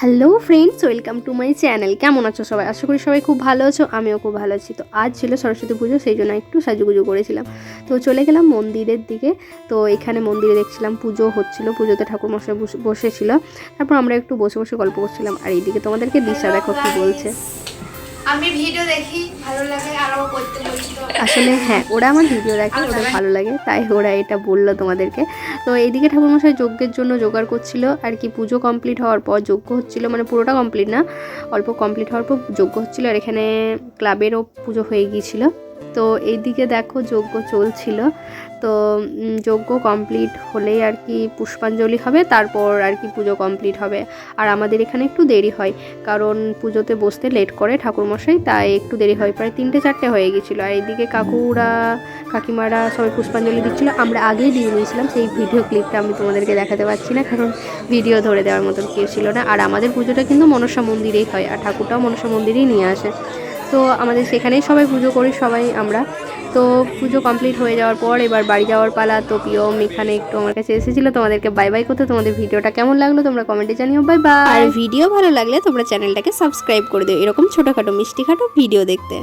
Hello friends, welcome to my channel. কেমন আছো সবাই? আশা করি সবাই খুব ভালো আছো। আমিও খুব ভালো আছি। তো আজ ছিল সরস্বতী পুজো, সেই জন্য একটু সাজুগুজু করেছিলাম। তো চলে গেলাম মন্দিরের দিকে। তো এখানে মন্দিরে দেখছিলাম পুজো হচ্ছিল, পুজোতে ঠাকুরমশাই বসেছিল। তারপর আমরা একটু বসে বসে গল্প করছিলাম। আর এইদিকে তোমাদেরকে দিশা দেখো কি বলছে। আমি ভিডিও দেখি, ভালো লাগে, আরও করতে বলছি। তো আসলে হ্যাঁ, ওরা আমার ভিডিও দেখে, ওদের ভালো লাগে, তাই ওরা এটা বললো তোমাদেরকে। তো এইদিকে ঠাকুরমশাই যজ্ঞের জন্য জোগাড় করছিল আর কি। পুজো কমপ্লিট হওয়ার পর যজ্ঞ হচ্ছিল, মানে পুরোটা কমপ্লিট না, অল্প কমপ্লিট হওয়ার পর যজ্ঞ হচ্ছিল। আর এখানে ক্লাবেরও পুজো হয়ে গিয়েছিল। তো এইদিকে দেখো যজ্ঞ চলছিল। তো যজ্ঞ কমপ্লিট হলেই আর কি পুষ্পাঞ্জলি হবে, তারপর আর কি পুজো কমপ্লিট হবে। আর আমাদের এখানে একটু দেরি হয়, কারণ পুজোতে বসতে লেট করে ঠাকুরমশাই, তাই একটু দেরি হয়, প্রায় 3টে-4টে হয়ে গেছিলো। আর এইদিকে কাকুরা কাকিমারা সবাই পুষ্পাঞ্জলি দিচ্ছিলো। আমরা আগেই দিয়ে নিয়েছিলাম, সেই ভিডিও ক্লিপটা আমি তোমাদেরকে দেখাতে পারছি না, কারণ ভিডিও ধরে দেওয়ার মতন কেউ ছিল না। আর আমাদের পুজোটা কিন্তু মনসা মন্দিরেই হয়, আর ঠাকুরটাও মনসা মন্দিরেই নিয়ে আসে। তো আমাদের সেখানেই সবাই পুজো করি, সবাই আমরা। তো পুজো কমপ্লিট হয়ে যাওয়ার পর এবার বাড়ি যাওয়ার পালা। তো প্রিয়ম এখানে একটু আমার কাছে এসেছিলো তোমাদেরকে বাই বাই করতে। তোমাদের ভিডিওটা কেমন লাগলো তোমরা কমেন্টে জানিও। Bye bye. আর ভিডিও ভালো লাগলে তোমরা চ্যানেলটাকে সাবস্ক্রাইব করে দিও এরকম ছোটোখাটো মিষ্টিখাটো ভিডিও দেখতে।